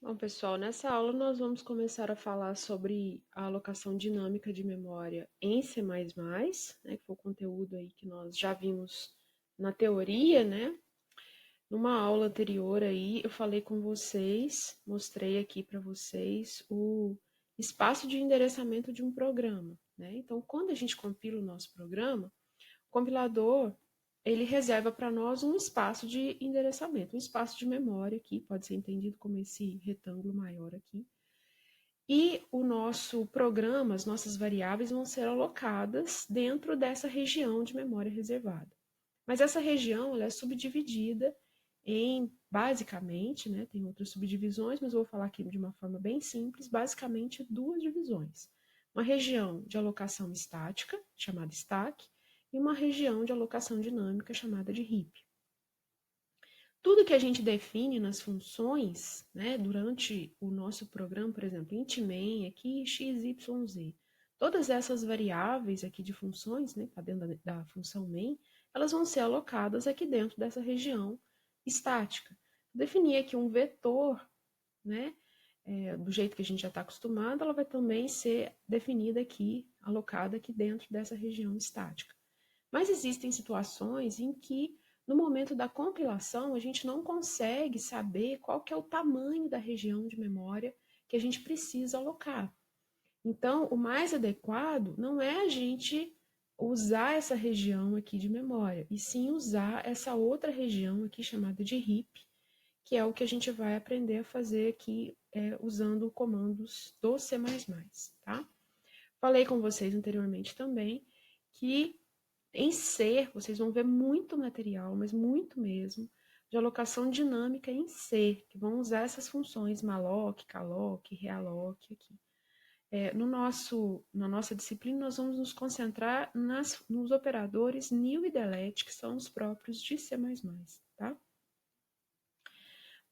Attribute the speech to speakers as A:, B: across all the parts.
A: Bom, pessoal, nessa aula nós vamos começar a falar sobre a alocação dinâmica de memória em C++, né, que foi o conteúdo aí que nós já vimos na teoria, né? Numa aula anterior aí, eu falei com vocês, mostrei aqui para vocês o espaço de endereçamento de um programa, né? Então, quando a gente compila o nosso programa, o compilador ele reserva para nós um espaço de endereçamento, um espaço de memória aqui, pode ser entendido como esse retângulo maior aqui. E o nosso programa, as nossas variáveis vão ser alocadas dentro dessa região de memória reservada. Mas essa região ela é subdividida em, basicamente, né, tem outras subdivisões, mas eu vou falar aqui de uma forma bem simples, basicamente duas divisões. Uma região de alocação estática, chamada stack, e uma região de alocação dinâmica, chamada de heap. Tudo que a gente define nas funções, né, durante o nosso programa, por exemplo, int main, aqui, x, y, z, todas essas variáveis aqui de funções, né, para dentro da função main, elas vão ser alocadas aqui dentro dessa região estática. Definir aqui um vetor, né, do jeito que a gente já está acostumado, ela vai também ser definida aqui, alocada aqui dentro dessa região estática. Mas existem situações em que, no momento da compilação, a gente não consegue saber qual que é o tamanho da região de memória que a gente precisa alocar. Então, o mais adequado não é a gente usar essa região aqui de memória, e sim usar essa outra região aqui chamada de heap, que é o que a gente vai aprender a fazer aqui usando comandos do C++, tá? Falei com vocês anteriormente também que em C, vocês vão ver muito material, mas muito mesmo, de alocação dinâmica em C, que vão usar essas funções malloc, calloc, realloc aqui. Na nossa disciplina, nós vamos nos concentrar nos operadores new e delete, que são os próprios de C++, tá?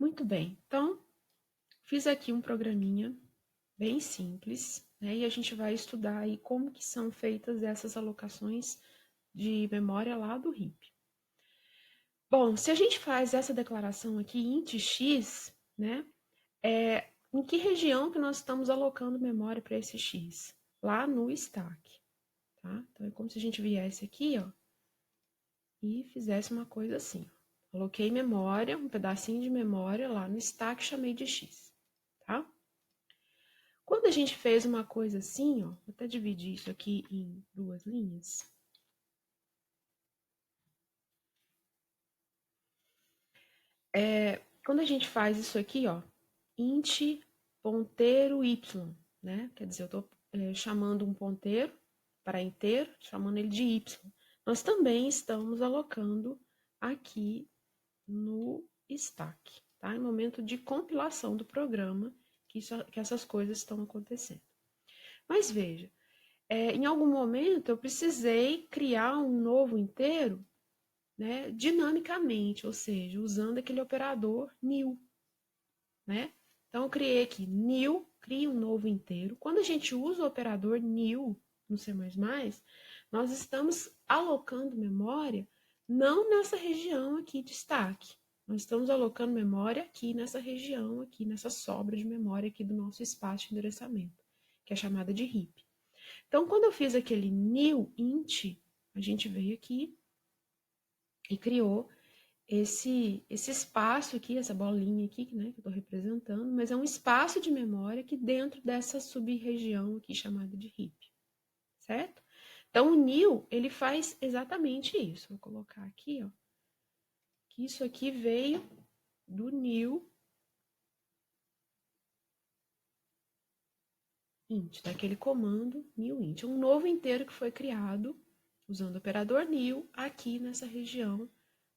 A: Muito bem, então, fiz aqui um programinha bem simples, né? E a gente vai estudar aí como que são feitas essas alocações de memória lá do heap. Bom, se a gente faz essa declaração aqui, int x, né, em que região que nós estamos alocando memória para esse x? Lá no stack, tá? Então, é como se a gente viesse aqui, ó, e fizesse uma coisa assim, ó. Aloquei memória, um pedacinho de memória lá no stack, chamei de x, tá? Quando a gente fez uma coisa assim, ó, vou até dividir isso aqui em duas linhas. Quando a gente faz isso aqui, ó, int ponteiro y, né? Quer dizer, eu estou chamando um ponteiro para inteiro, chamando ele de y. Nós também estamos alocando aqui no stack, tá? No momento de compilação do programa que essas coisas estão acontecendo. Mas veja, em algum momento eu precisei criar um novo inteiro, né, dinamicamente, ou seja, usando aquele operador new, né? Então, eu criei aqui new, cria um novo inteiro. Quando a gente usa o operador new no C++, nós estamos alocando memória não nessa região aqui de stack. Nós estamos alocando memória aqui nessa região, aqui nessa sobra de memória aqui do nosso espaço de endereçamento, que é chamada de heap. Então, quando eu fiz aquele new int, a gente veio aqui e criou esse espaço aqui, essa bolinha aqui, né, que eu estou representando, mas é um espaço de memória aqui dentro dessa sub-região aqui chamada de heap, certo? Então, o new, ele faz exatamente isso. Vou colocar aqui, ó, que isso aqui veio do new int, daquele comando new int. É um novo inteiro que foi criado usando o operador new aqui nessa região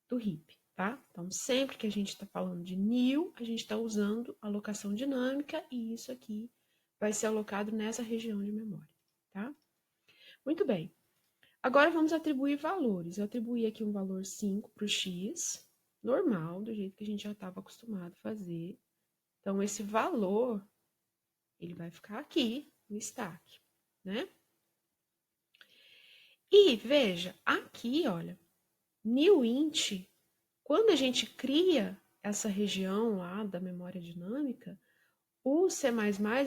A: do heap, tá? Então, sempre que a gente está falando de new, a gente está usando alocação dinâmica e isso aqui vai ser alocado nessa região de memória, tá? Muito bem. Agora vamos atribuir valores. Eu atribuí aqui um valor 5 para o x, normal, do jeito que a gente já estava acostumado a fazer. Então, esse valor, ele vai ficar aqui no stack, né? E veja, aqui, olha, new int, quando a gente cria essa região lá da memória dinâmica, o C++,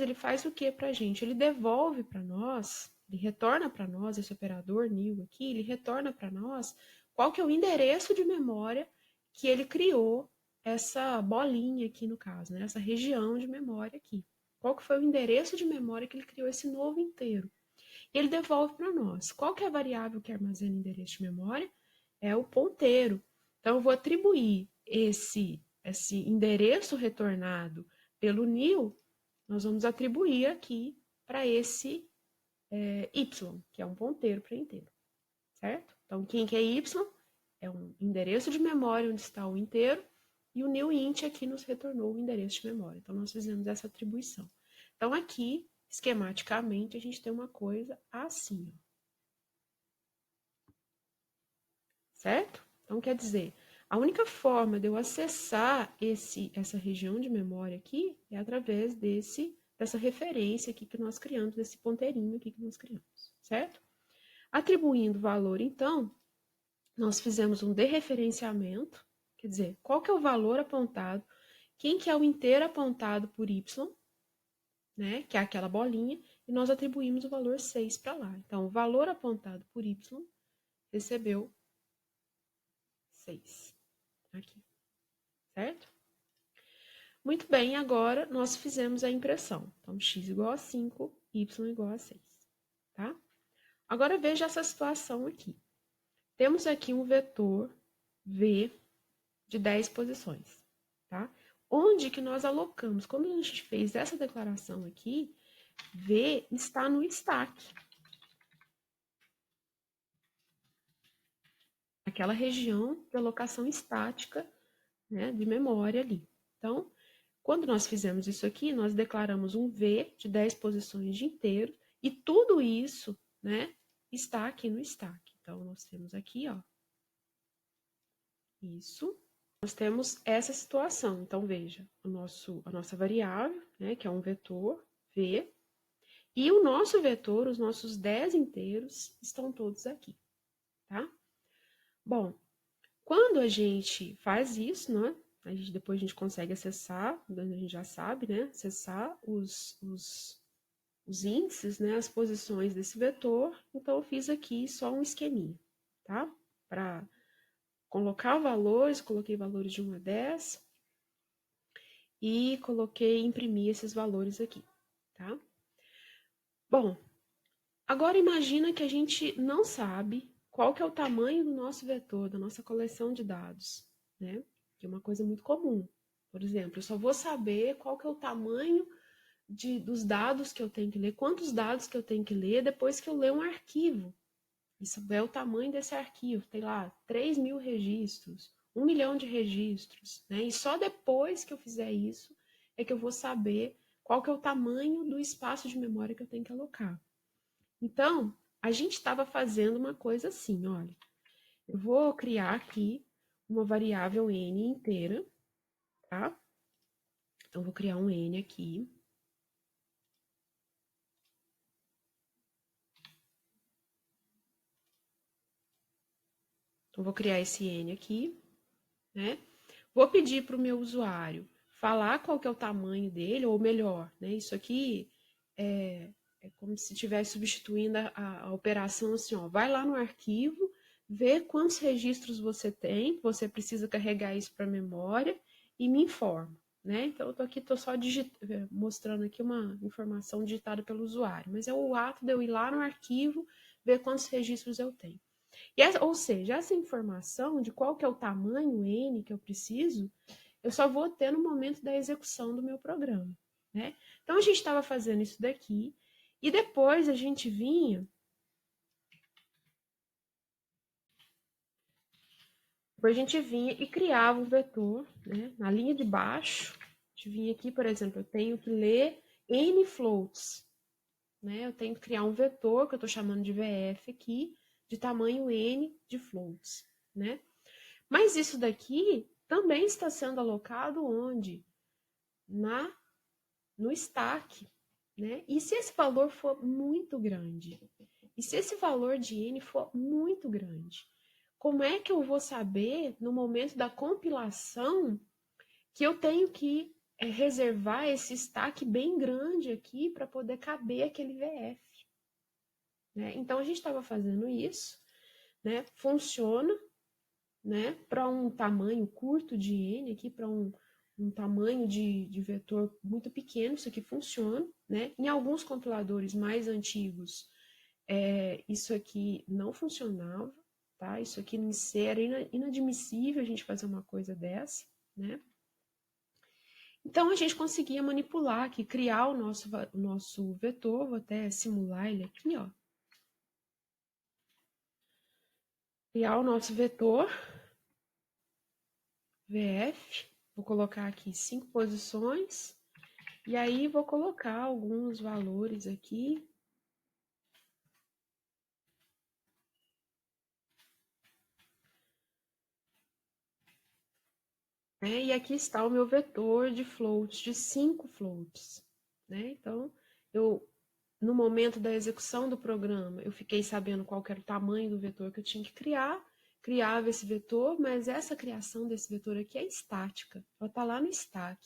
A: ele faz o que para a gente? Ele devolve para nós, ele retorna para nós, esse operador new aqui, ele retorna para nós qual que é o endereço de memória que ele criou essa bolinha aqui no caso, né? Essa região de memória aqui. Qual que foi o endereço de memória que ele criou esse novo inteiro? E ele devolve para nós. Qual que é a variável que armazena o endereço de memória? É o ponteiro. Então, eu vou atribuir esse endereço retornado pelo new, nós vamos atribuir aqui para esse y, que é um ponteiro para inteiro, certo? Então, quem que é y? É um endereço de memória onde está o inteiro, e o new int aqui nos retornou o endereço de memória. Então, nós fizemos essa atribuição. Então, aqui, esquematicamente, a gente tem uma coisa assim, ó. Certo? Então, quer dizer, a única forma de eu acessar essa região de memória aqui é através dessa referência aqui que nós criamos, desse ponteirinho aqui que nós criamos, certo? Atribuindo valor, então, nós fizemos um dereferenciamento, quer dizer, qual que é o valor apontado, quem que é o inteiro apontado por y, né, que é aquela bolinha, e nós atribuímos o valor 6 para lá. Então, o valor apontado por y recebeu 6 aqui, certo? Muito bem, agora nós fizemos a impressão. Então, x igual a 5, y igual a 6, tá? Agora veja essa situação aqui. Temos aqui um vetor v de 10 posições, tá? Onde que nós alocamos? Quando a gente fez essa declaração aqui, v está no stack. Aquela região de alocação estática, né, de memória ali. Então, quando nós fizemos isso aqui, nós declaramos um V de 10 posições de inteiro, e tudo isso, né, está aqui no stack. Então, nós temos aqui, ó, isso. Nós temos essa situação. Então, veja, a nossa variável, né, que é um vetor V, e o nosso vetor, os nossos 10 inteiros, estão todos aqui, tá? Bom, quando a gente faz isso, né, depois a gente consegue acessar, a gente já sabe, né, acessar os índices, né, as posições desse vetor. Então, eu fiz aqui só um esqueminha, tá? Para colocar valores, coloquei valores de 1 a 10 e imprimir esses valores aqui, tá? Bom, agora imagina que a gente não sabe qual que é o tamanho do nosso vetor, da nossa coleção de dados, né? Que é uma coisa muito comum. Por exemplo, eu só vou saber qual que é o tamanho dos dados que eu tenho que ler, quantos dados que eu tenho que ler depois que eu ler um arquivo. Isso é o tamanho desse arquivo, tem lá 3.000 registros, 1 milhão de registros, né? E só depois que eu fizer isso é que eu vou saber qual que é o tamanho do espaço de memória que eu tenho que alocar. Então, a gente estava fazendo uma coisa assim, olha, eu vou criar aqui uma variável n inteira, tá? Então, vou criar um n aqui. Então, vou criar esse n aqui, né? Vou pedir para o meu usuário falar qual que é o tamanho dele, ou melhor, né? Isso aqui é como se estivesse substituindo a operação assim, ó, vai lá no arquivo, vê quantos registros você tem, você precisa carregar isso para a memória e me informa, né? Então, eu estou só mostrando aqui uma informação digitada pelo usuário, mas é o ato de eu ir lá no arquivo, ver quantos registros eu tenho. Ou seja, essa informação de qual que é o tamanho N que eu preciso, eu só vou ter no momento da execução do meu programa, né? Então, a gente estava fazendo isso daqui, e depois a gente vinha... Depois a gente vinha e criava um vetor, né? Na linha de baixo, a gente vinha aqui, por exemplo, eu tenho que ler N floats, né? Eu tenho que criar um vetor, que eu estou chamando de VF aqui, de tamanho N de floats, né? Mas isso daqui também está sendo alocado onde? No stack, né? E se esse valor for muito grande? E se esse valor de N for muito grande? Como é que eu vou saber, no momento da compilação, que eu tenho que reservar esse stack bem grande aqui para poder caber aquele VF. Né? Então, a gente estava fazendo isso, né? Funciona, né? Para um tamanho curto de N aqui, para um tamanho de vetor muito pequeno, isso aqui funciona, né? Em alguns compiladores mais antigos, isso aqui não funcionava, tá? Isso aqui no C era inadmissível a gente fazer uma coisa dessa, né? Então, a gente conseguia manipular aqui, criar o nosso vetor, vou até simular ele aqui, ó. Criar o nosso vetor, VF, vou colocar aqui 5 posições, e aí vou colocar alguns valores aqui. Né? E aqui está o meu vetor de floats, de 5 floats. Né? Então, no momento da execução do programa, eu fiquei sabendo qual era o tamanho do vetor que eu tinha que criar, criava esse vetor, mas essa criação desse vetor aqui é estática, ela está lá no stack.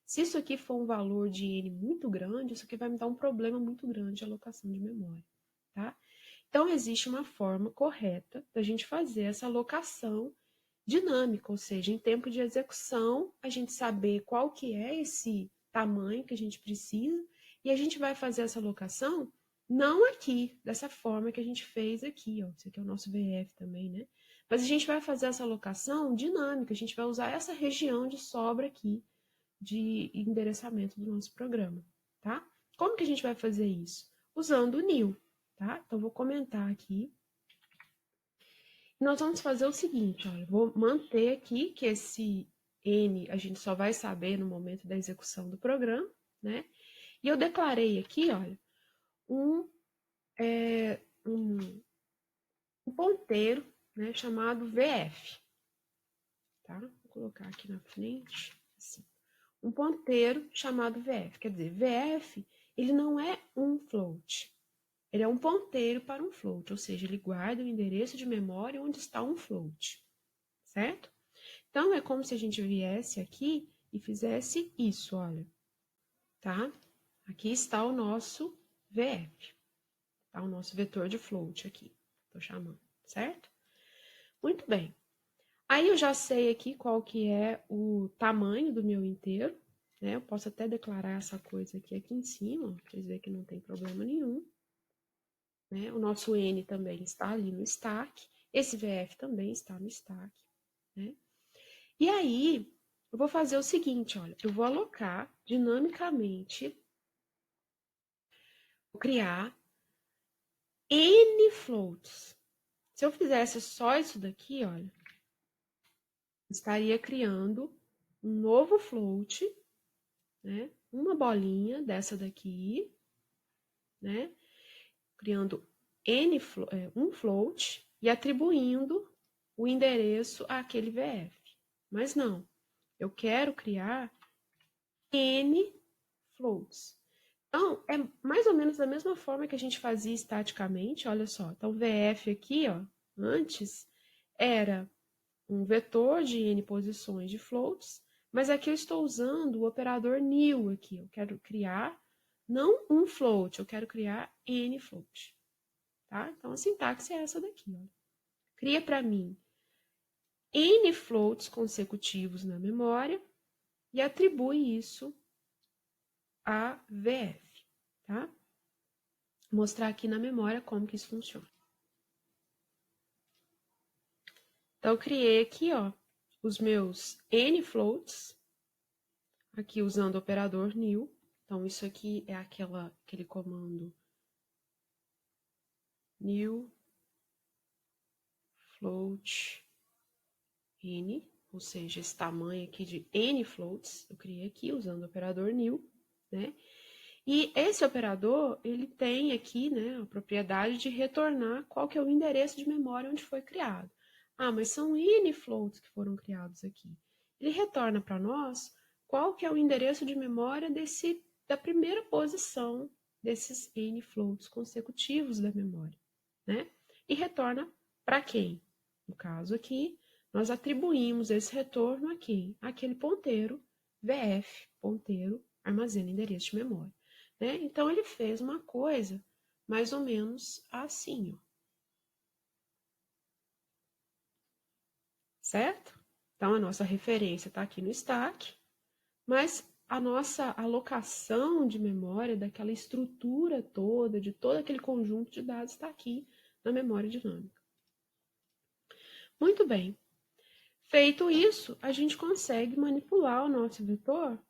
A: Se isso aqui for um valor de N muito grande, isso aqui vai me dar um problema muito grande de alocação de memória. Tá? Então, existe uma forma correta da gente fazer essa alocação dinâmica, ou seja, em tempo de execução, a gente saber qual que é esse tamanho que a gente precisa, e a gente vai fazer essa alocação não aqui, dessa forma que a gente fez aqui, ó. Esse aqui é o nosso VF também, né? Mas a gente vai fazer essa alocação dinâmica, a gente vai usar essa região de sobra aqui de endereçamento do nosso programa, tá? Como que a gente vai fazer isso? Usando o new, tá? Então, vou comentar aqui. Nós vamos fazer o seguinte, olha, vou manter aqui que esse N a gente só vai saber no momento da execução do programa, né? E eu declarei aqui, olha, um ponteiro, né, chamado VF, tá? Vou colocar aqui na frente, assim. Um ponteiro chamado VF, quer dizer, VF, ele não é um float, ele é um ponteiro para um float, ou seja, ele guarda o endereço de memória onde está um float, certo? Então, é como se a gente viesse aqui e fizesse isso, olha, tá? Aqui está o nosso VF, tá? O nosso vetor de float aqui, tô chamando, certo? Muito bem. Aí eu já sei aqui qual que é o tamanho do meu inteiro, né? Eu posso até declarar essa coisa aqui em cima, ó, pra vocês verem que não tem problema nenhum. Né? O nosso N também está ali no stack, esse VF também está no stack, né? E aí, eu vou fazer o seguinte, olha, eu vou alocar dinamicamente, vou criar N floats. Se eu fizesse só isso daqui, olha, estaria criando um novo float, né? Uma bolinha dessa daqui, né? Criando um float e atribuindo o endereço àquele VF. Mas não, eu quero criar N floats. Então, é mais ou menos da mesma forma que a gente fazia estaticamente, olha só. Então, VF aqui, ó, antes era um vetor de N posições de floats, mas aqui eu estou usando o operador new aqui. Eu quero criar não um float, eu quero criar N float. Tá? Então, a sintaxe é essa daqui, ó. Cria para mim N floats consecutivos na memória e atribui isso a VF, tá? Vou mostrar aqui na memória como que isso funciona. Então, eu criei aqui, ó, os meus N floats, aqui usando o operador new. Então, isso aqui é aquele comando new float N, ou seja, esse tamanho aqui de N floats, eu criei aqui usando o operador new, né? E esse operador, ele tem aqui, né, a propriedade de retornar qual que é o endereço de memória onde foi criado. Ah, mas são N floats que foram criados aqui. Ele retorna para nós qual que é o endereço de memória da primeira posição desses N floats consecutivos da memória, né? E retorna para quem? No caso aqui, nós atribuímos esse retorno a quem? Aquele ponteiro VF, ponteiro, armazena endereço de memória. Né? Então, ele fez uma coisa mais ou menos assim, ó. Certo? Então, a nossa referência está aqui no stack, mas a nossa alocação de memória, daquela estrutura toda, de todo aquele conjunto de dados, está aqui na memória dinâmica. Muito bem. Feito isso, a gente consegue manipular o nosso vetor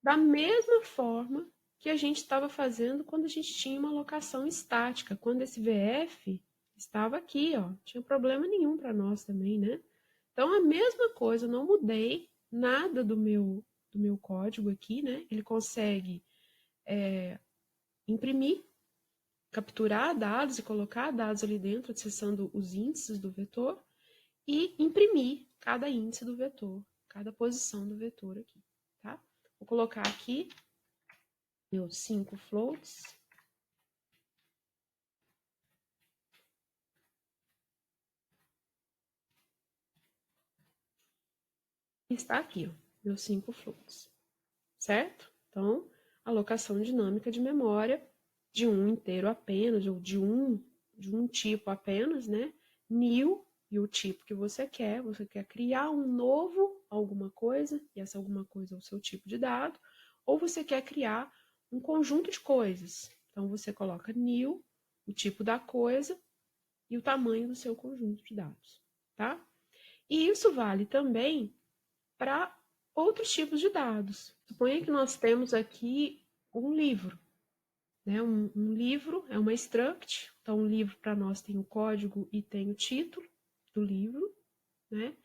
A: da mesma forma que a gente estava fazendo quando a gente tinha uma alocação estática, quando esse VF estava aqui, ó, não tinha problema nenhum para nós também, né? Então, a mesma coisa, eu não mudei nada do meu código aqui, né? Ele consegue imprimir, capturar dados e colocar dados ali dentro, acessando os índices do vetor, e imprimir cada índice do vetor, cada posição do vetor aqui, tá? Vou colocar aqui meus 5 floats. Está aqui, ó, meus 5 floats, certo? Então, alocação dinâmica de memória de um inteiro apenas, ou de um tipo apenas, né? New e o tipo que você quer criar um novo alguma coisa, e essa alguma coisa é o seu tipo de dado, ou você quer criar um conjunto de coisas. Então, você coloca new, o tipo da coisa e o tamanho do seu conjunto de dados, tá? E isso vale também para outros tipos de dados. Suponha que nós temos aqui um livro, né? Um livro é uma struct, então um livro para nós tem o código e tem o título do livro, né?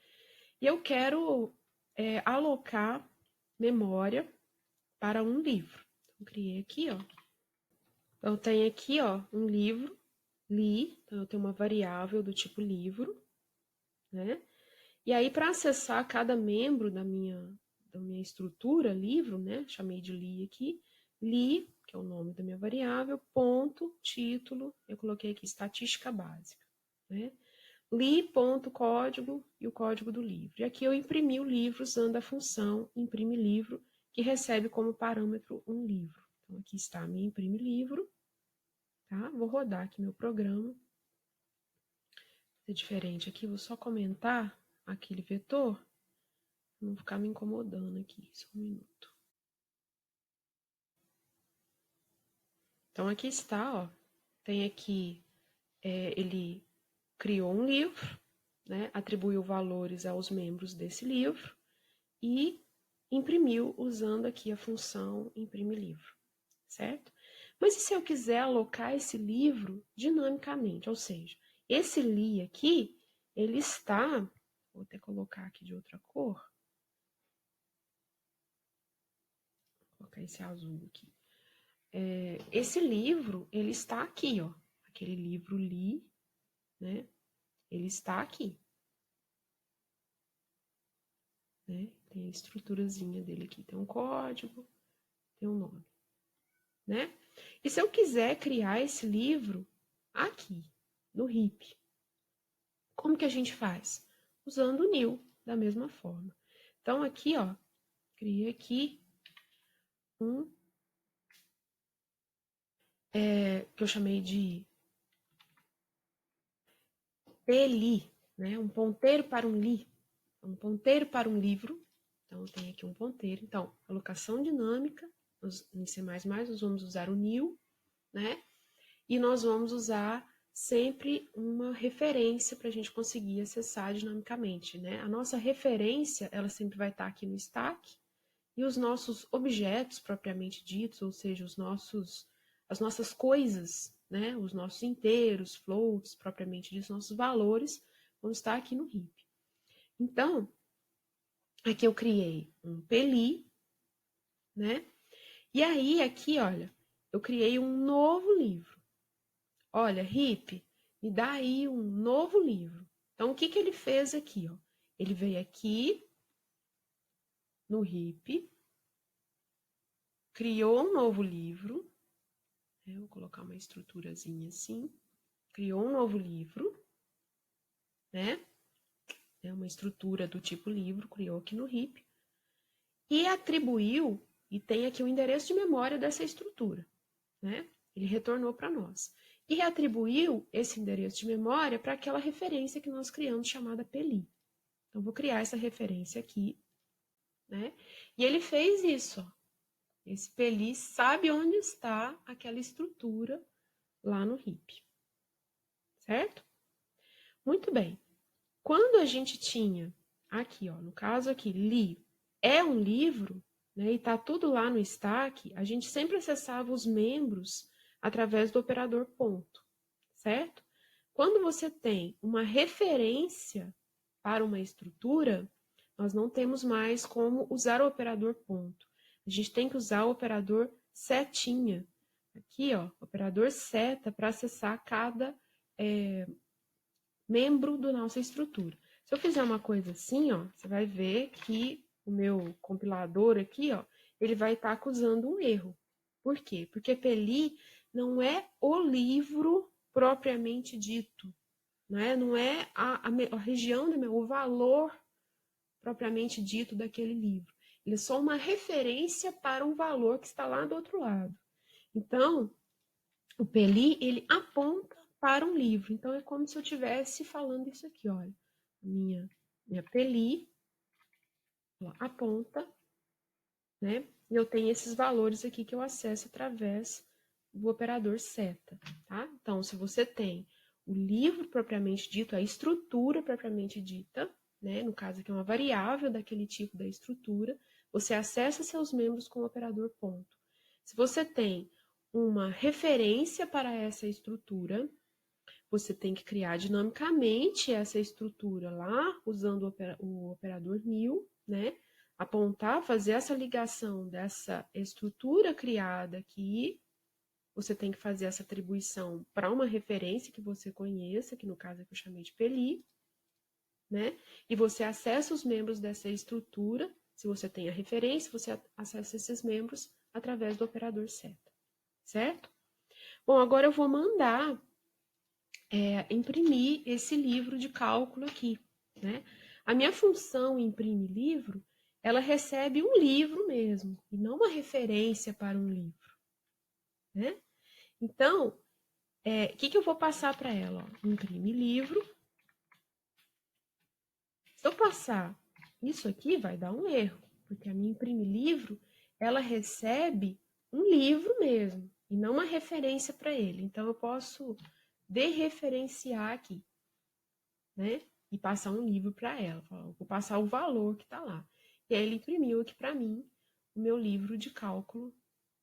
A: E eu quero alocar memória para um livro. Então, criei aqui, ó. Então, tem aqui, ó, um livro, li, então eu tenho uma variável do tipo livro, né? E aí, para acessar cada membro da minha estrutura, livro, né? Chamei de li aqui, li, que é o nome da minha variável, ponto, título, eu coloquei aqui estatística básica, né? Li, ponto, código e o código do livro. E aqui eu imprimi o livro usando a função imprime livro, que recebe como parâmetro um livro. Então, aqui está a minha imprime livro, tá? Vou rodar aqui meu programa. É diferente aqui, vou só comentar aquele vetor, para não ficar me incomodando aqui, só um minuto. Então, aqui está, ó. Tem aqui, ele criou um livro, né? Atribuiu valores aos membros desse livro e imprimiu usando aqui a função imprime livro, certo? Mas e se eu quiser alocar esse livro dinamicamente? Ou seja, esse li aqui, ele está, vou até colocar aqui de outra cor, vou colocar esse azul aqui. Esse livro, ele está aqui, ó. Aquele livro li, né? Ele está aqui. Né? Tem a estruturazinha dele aqui. Tem um código, tem um nome. Né? E se eu quiser criar esse livro aqui, no RIP, como que a gente faz? Usando o new, da mesma forma. Então, aqui, ó, criei aqui um que eu chamei de pli, né? Um ponteiro para um li, um ponteiro para um livro. Então, tem aqui um ponteiro. Então, alocação dinâmica, em C++, nós vamos usar o new, né? E nós vamos usar sempre uma referência para a gente conseguir acessar dinamicamente, né? A nossa referência, ela sempre vai estar aqui no stack, e os nossos objetos propriamente ditos, ou seja, as nossas coisas, né? Os nossos inteiros, floats, propriamente ditos, nossos valores, vão estar aqui no heap. Então, aqui eu criei um pli, né? E aí, aqui, olha, eu criei um novo livro. Olha, heap, me dá aí um novo livro. Então, o que que ele fez aqui, ó? Ele veio aqui no heap, criou um novo livro, né? Vou colocar uma estruturazinha assim, criou um novo livro, né? É uma estrutura do tipo livro, criou aqui no heap, e atribuiu, e tem aqui o endereço de memória dessa estrutura, né? Ele retornou para nós. E atribuiu esse endereço de memória para aquela referência que nós criamos, chamada PELI. Então, vou criar essa referência aqui, né? E ele fez isso, ó. Esse PELI sabe onde está aquela estrutura lá no RIP, certo? Muito bem. Quando a gente tinha aqui, ó, no caso aqui, li é um livro, né, e está tudo lá no stack, a gente sempre acessava os membros através do operador ponto, certo? Quando você tem uma referência para uma estrutura, nós não temos mais como usar o operador ponto. A gente tem que usar o operador setinha. Aqui, ó, operador seta para acessar cada membro da nossa estrutura. Se eu fizer uma coisa assim, ó, você vai ver que o meu compilador aqui, ó, ele vai estar acusando um erro. Por quê? Porque PELI não é o livro propriamente dito, né? Não é a região, o valor propriamente dito daquele livro. Ele é só uma referência para um valor que está lá do outro lado. Então, o PELI, ele aponta para um livro. Então, é como se eu estivesse falando isso aqui, olha. Minha PELI, ela aponta, né? E eu tenho esses valores aqui que eu acesso através do operador seta, tá? Então, se você tem o livro propriamente dito, a estrutura propriamente dita, né? No caso aqui é uma variável daquele tipo da estrutura, você acessa seus membros com o operador ponto. Se você tem uma referência para essa estrutura, você tem que criar dinamicamente essa estrutura lá, usando o operador new, né? Apontar, fazer essa ligação dessa estrutura criada aqui. Você tem que fazer essa atribuição para uma referência que você conheça, que no caso é que eu chamei de PELI, né? E você acessa os membros dessa estrutura. Se você tem a referência, você acessa esses membros através do operador seta, certo? Bom, agora eu vou mandar imprimir esse livro de cálculo aqui, né? A minha função imprime livro, ela recebe um livro mesmo, e não uma referência para um livro, né? Então, o que eu vou passar para ela? Ó? Imprime livro. Se eu passar isso aqui, vai dar um erro, porque a minha imprime livro, ela recebe um livro mesmo, e não uma referência para ele. Então, eu posso dereferenciar aqui, né? E passar um livro para ela. Vou passar o valor que está lá. E aí ele imprimiu aqui para mim o meu livro de cálculo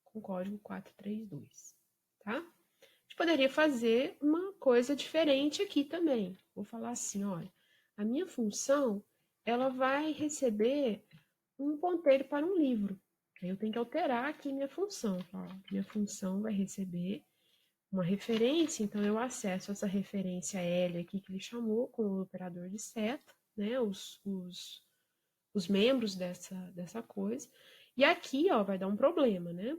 A: com código 432, tá? A gente poderia fazer uma coisa diferente aqui também. Vou falar assim, olha, a minha função, ela vai receber um ponteiro para um livro. Aí eu tenho que alterar aqui minha função. Minha função vai receber uma referência, então eu acesso essa referência L aqui que ele chamou com o operador de seta, né, os membros dessa coisa. E aqui, ó, vai dar um problema, né?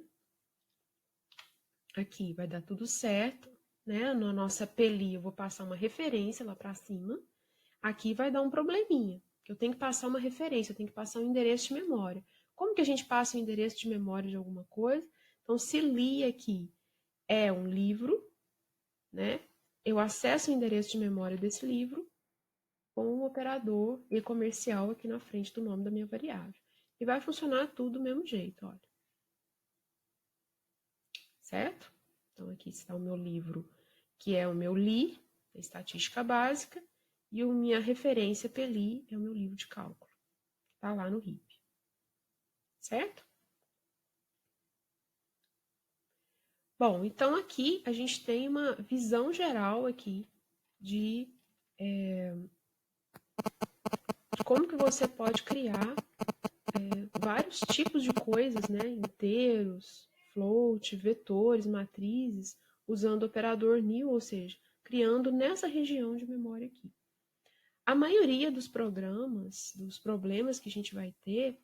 A: Aqui vai dar tudo certo, né? Na nossa PELI eu vou passar uma referência lá para cima. Aqui vai dar um probleminha, que eu tenho que passar uma referência, eu tenho que passar um endereço de memória. Como que a gente passa o endereço de memória de alguma coisa? Então, se li aqui é um livro, né? Eu acesso o endereço de memória desse livro com o operador e comercial aqui na frente do nome da minha variável. E vai funcionar tudo do mesmo jeito, olha. Certo? Então, aqui está o meu livro, que é o meu LI, a estatística básica, e a minha referência PELI é o meu livro de cálculo, que está lá no RIP. Certo? Bom, então aqui a gente tem uma visão geral aqui de como que você pode criar vários tipos de coisas, né? Inteiros, float, vetores, matrizes, usando o operador new, ou seja, criando nessa região de memória aqui. A maioria dos programas, dos problemas que a gente vai ter,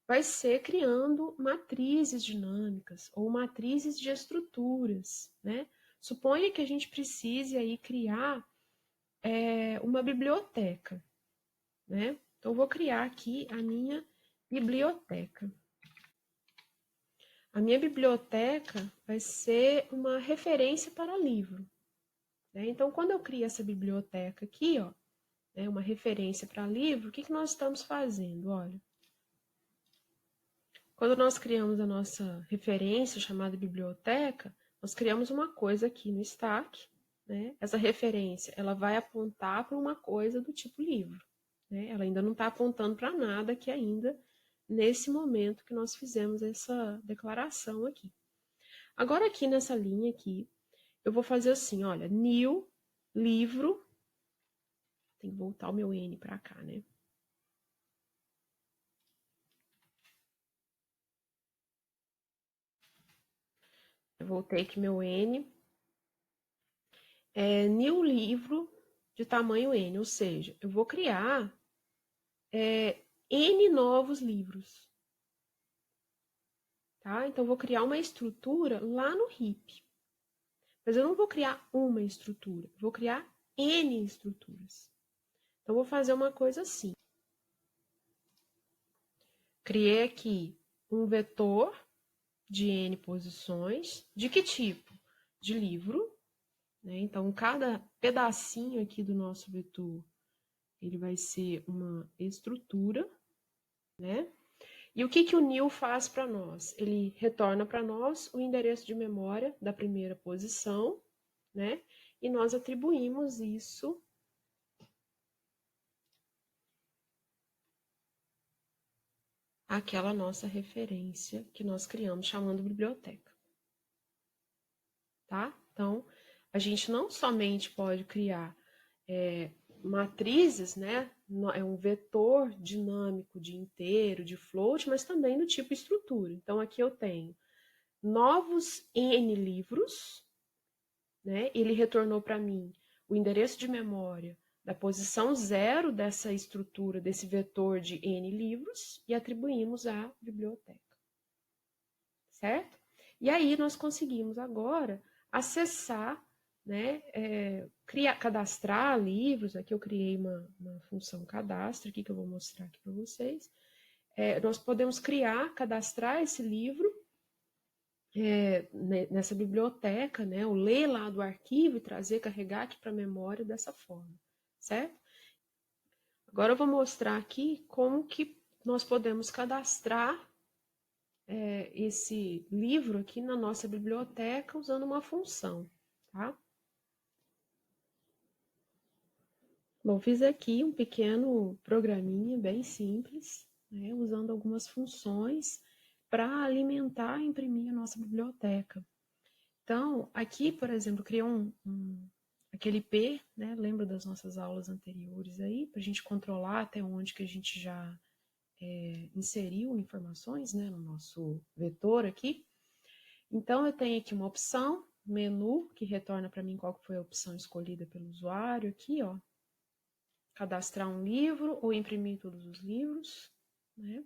A: vai ser criando matrizes dinâmicas ou matrizes de estruturas, né? Suponha que a gente precise aí criar uma biblioteca, né? Então, eu vou criar aqui a minha Biblioteca. A minha biblioteca vai ser uma referência para livro, né? Então, quando eu crio essa biblioteca aqui, ó, né, uma referência para livro, o que nós estamos fazendo? Olha, quando nós criamos a nossa referência chamada biblioteca, nós criamos uma coisa aqui no stack, né? Essa referência, ela vai apontar para uma coisa do tipo livro, né? Ela ainda não está apontando para nada aqui ainda, nesse momento que nós fizemos essa declaração aqui. Agora aqui nessa linha aqui, eu vou fazer assim, olha, new, livro, tem que voltar o meu N para cá, né? Eu voltei aqui meu N, new livro de tamanho N, ou seja, eu vou criar N novos livros, tá? Então, eu vou criar uma estrutura lá no HIP. Mas eu não vou criar uma estrutura, eu vou criar N estruturas. Então, eu vou fazer uma coisa assim. Criei aqui um vetor de N posições. De que tipo? De livro. Né? Então, cada pedacinho aqui do nosso vetor, ele vai ser uma estrutura, né? E o que o new faz para nós? Ele retorna para nós o endereço de memória da primeira posição, né? E nós atribuímos isso àquela nossa referência que nós criamos chamando biblioteca. Tá? Então, a gente não somente pode criar matrizes, né? É um vetor dinâmico de inteiro, de float, mas também do tipo estrutura. Então, aqui eu tenho novos N livros, né? Ele retornou para mim o endereço de memória da posição 0 dessa estrutura, desse vetor de N livros, e atribuímos à biblioteca. Certo? E aí nós conseguimos agora acessar, né, cadastrar livros. Aqui eu criei uma função cadastro, aqui que eu vou mostrar aqui para vocês. Nós podemos cadastrar esse livro nessa biblioteca, né, ou ler lá do arquivo e trazer, carregar aqui para a memória dessa forma, certo? Agora eu vou mostrar aqui como que nós podemos cadastrar esse livro aqui na nossa biblioteca usando uma função, tá? Bom, fiz aqui um pequeno programinha bem simples, né, usando algumas funções para alimentar e imprimir a nossa biblioteca. Então, aqui, por exemplo, criei aquele P, né, lembra das nossas aulas anteriores aí, para a gente controlar até onde que a gente já inseriu informações, né, no nosso vetor aqui. Então, eu tenho aqui uma opção, menu, que retorna para mim qual foi a opção escolhida pelo usuário aqui, ó. Cadastrar um livro ou imprimir todos os livros, né?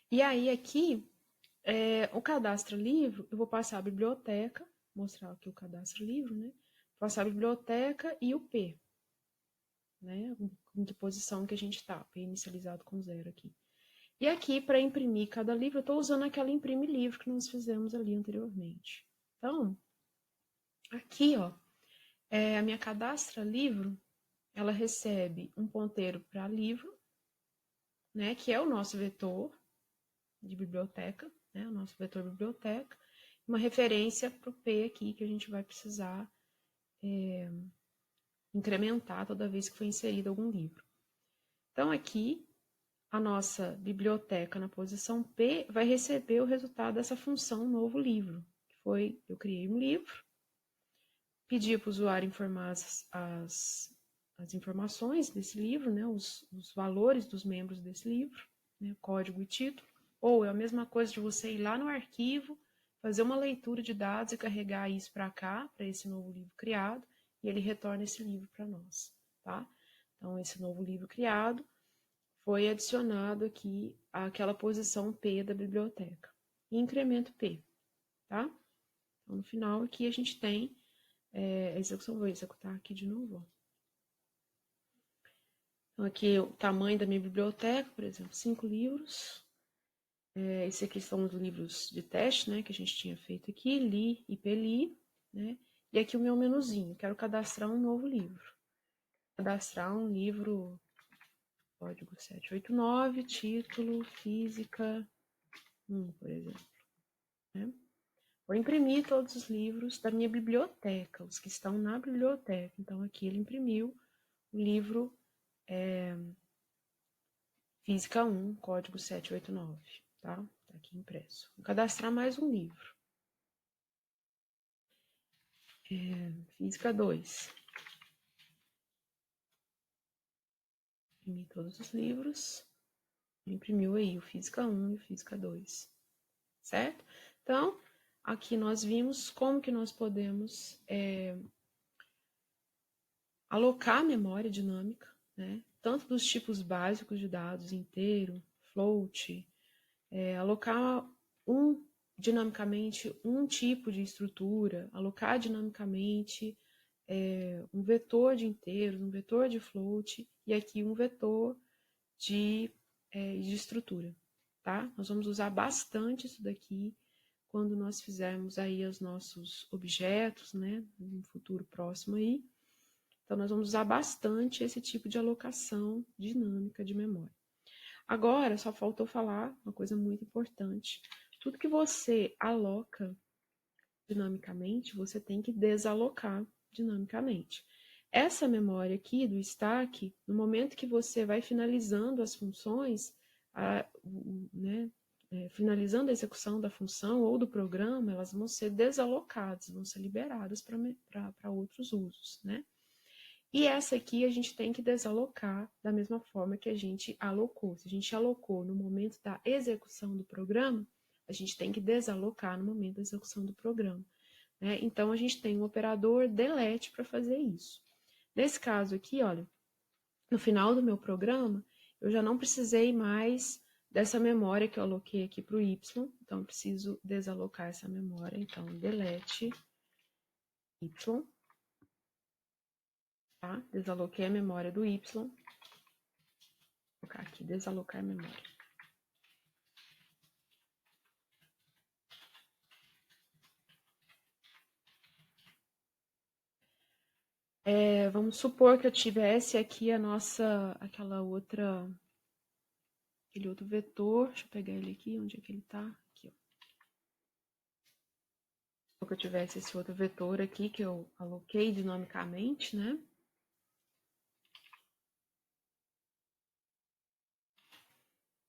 A: E aí, aqui, o cadastro livro, eu vou passar a biblioteca, mostrar aqui o cadastro livro, né? Passar a biblioteca e o P, né? Em que posição que a gente está, P inicializado com 0 aqui. E aqui, para imprimir cada livro, eu estou usando aquela imprime livro que nós fizemos ali anteriormente. Então, aqui, ó, a minha cadastra livro, ela recebe um ponteiro para livro, né, que é o nosso vetor de biblioteca, né, o nosso vetor biblioteca, uma referência para o P aqui, que a gente vai precisar incrementar toda vez que for inserido algum livro. Então, aqui, a nossa biblioteca na posição P vai receber o resultado dessa função novo livro, que foi, eu criei um livro, pedi para o usuário informar as informações desse livro, né, os valores dos membros desse livro, né, código e título, ou é a mesma coisa de você ir lá no arquivo, fazer uma leitura de dados e carregar isso para cá, para esse novo livro criado, e ele retorna esse livro para nós, tá? Então, esse novo livro criado foi adicionado aqui àquela posição P da biblioteca. E incremento P, tá? Então, no final aqui a gente tem a execução. Vou executar aqui de novo, ó. Então, aqui o tamanho da minha biblioteca, por exemplo, 5 livros. Esse aqui são os livros de teste, né, que a gente tinha feito aqui, li e peli, né? E aqui o meu menuzinho, quero cadastrar um novo livro. Cadastrar um livro, código 789, título, Física 1, por exemplo. Né? Vou imprimir todos os livros da minha biblioteca, os que estão na biblioteca. Então, aqui ele imprimiu o livro Física 1, código 789, tá? Tá aqui impresso. Vou cadastrar mais um livro. Física 2. Imprimi todos os livros. Ele imprimiu aí o Física 1 e o Física 2. Certo? Então, aqui nós vimos como que nós podemos alocar a memória dinâmica, né? Tanto dos tipos básicos de dados, inteiro, float, alocar dinamicamente um tipo de estrutura, alocar dinamicamente um vetor de inteiros, um vetor de float e aqui um vetor de estrutura, tá? Nós vamos usar bastante isso daqui quando nós fizermos aí os nossos objetos, né? No futuro próximo aí. Então, nós vamos usar bastante esse tipo de alocação dinâmica de memória. Agora, só faltou falar uma coisa muito importante. Tudo que você aloca dinamicamente, você tem que desalocar dinamicamente. Essa memória aqui do stack, no momento que você vai finalizando as funções, né, finalizando a execução da função ou do programa, elas vão ser desalocadas, vão ser liberadas para outros usos, né? E essa aqui a gente tem que desalocar da mesma forma que a gente alocou. Se a gente alocou no momento da execução do programa, a gente tem que desalocar no momento da execução do programa. Né? Então, a gente tem um operador delete para fazer isso. Nesse caso aqui, olha, no final do meu programa, eu já não precisei mais dessa memória que eu aloquei aqui para o y, então eu preciso desalocar essa memória. Então, delete y. Tá? Desaloquei a memória do y. Vou colocar aqui, desalocar a memória. Vamos supor que eu tivesse aqui aquele outro vetor. Deixa eu pegar ele aqui, onde é que ele está? Aqui, ó. Que eu tivesse esse outro vetor aqui que eu aloquei dinamicamente, né?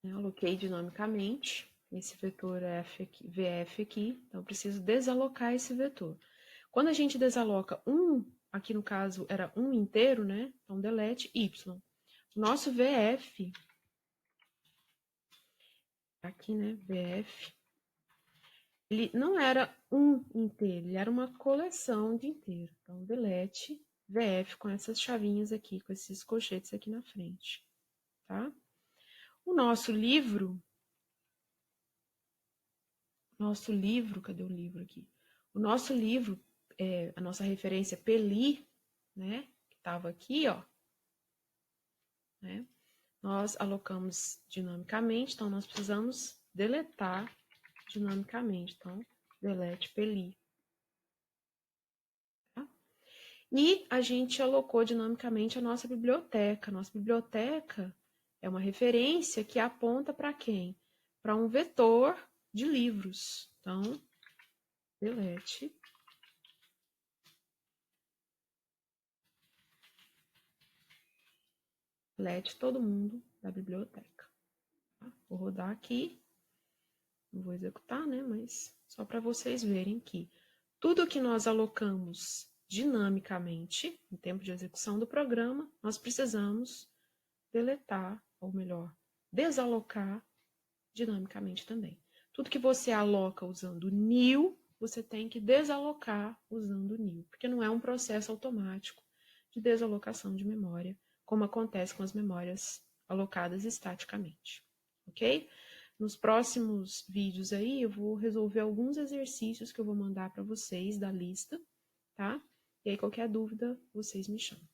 A: Eu aloquei dinamicamente esse vetor VF aqui, então eu preciso desalocar esse vetor. Quando a gente desaloca aqui no caso era um inteiro, né? Então delete y. O nosso VF, aqui, né? VF, ele não era um inteiro, ele era uma coleção de inteiro. Então delete VF com essas chavinhas aqui, com esses colchetes aqui na frente, tá? O nosso livro, cadê o livro aqui? O nosso livro, a nossa referência Peli, né? Que estava aqui, ó. Né? Nós alocamos dinamicamente, então nós precisamos deletar dinamicamente. Então, delete Peli. Tá? E a gente alocou dinamicamente a nossa biblioteca. Nossa biblioteca é uma referência que aponta para quem? Para um vetor de livros. Então, delete. Delete todo mundo da biblioteca. Tá? Vou rodar aqui. Não vou executar, né? Mas só para vocês verem que tudo que nós alocamos dinamicamente, em tempo de execução do programa, nós precisamos deletar, ou melhor, desalocar dinamicamente também. Tudo que você aloca usando new, você tem que desalocar usando new, porque não é um processo automático de desalocação de memória, como acontece com as memórias alocadas estaticamente, ok? Nos próximos vídeos aí, eu vou resolver alguns exercícios que eu vou mandar para vocês da lista, tá? E aí, qualquer dúvida, vocês me chamam.